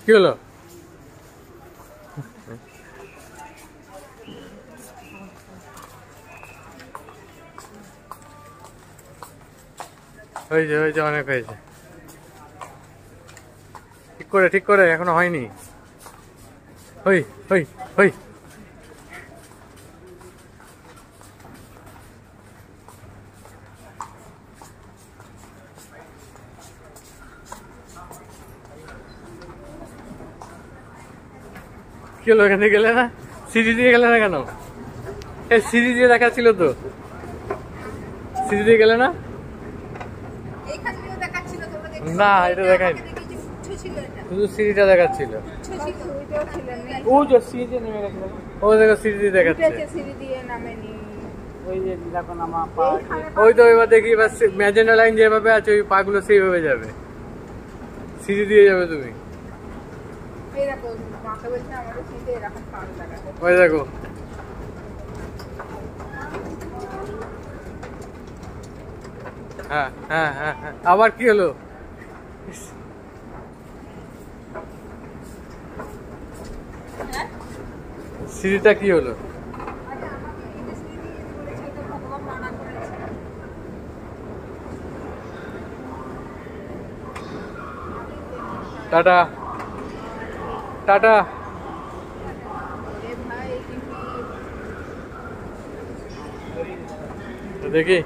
কি হলো? হয়েছে হয়েছে, অনেক হয়েছে। ঠিক করে এখনো হয়নি। হই হই হই। কি হলো, এখানে গেলে না? সিঁড়ি দিয়ে গেলে না কেন? এই সিঁড়ি দিয়ে দেখাচ্ছিল তো, সিঁড়ি দিয়ে গেলে না? না, এটা দেখায়নি, শুধু সিঁড়িটা দেখাচ্ছিল। ও যে সিঁড়ি দিয়ে নেমে গেছিল, ও দেখো সিঁড়ি দিয়ে দেখাচ্ছে। ওই তো এবার দেখি, এবার ম্যাজেন্টা লাইন যেভাবে আছে ওই পাগুলো সেইভাবে যাবে, সিঁড়ি দিয়ে যাবে তুমি। ওই দেখো, হ্যাঁ হ্যাঁ হ্যাঁ হ্যাঁ, আবার কি হলো? সিঁড়িটা কি হলো? Tata tata. দেখি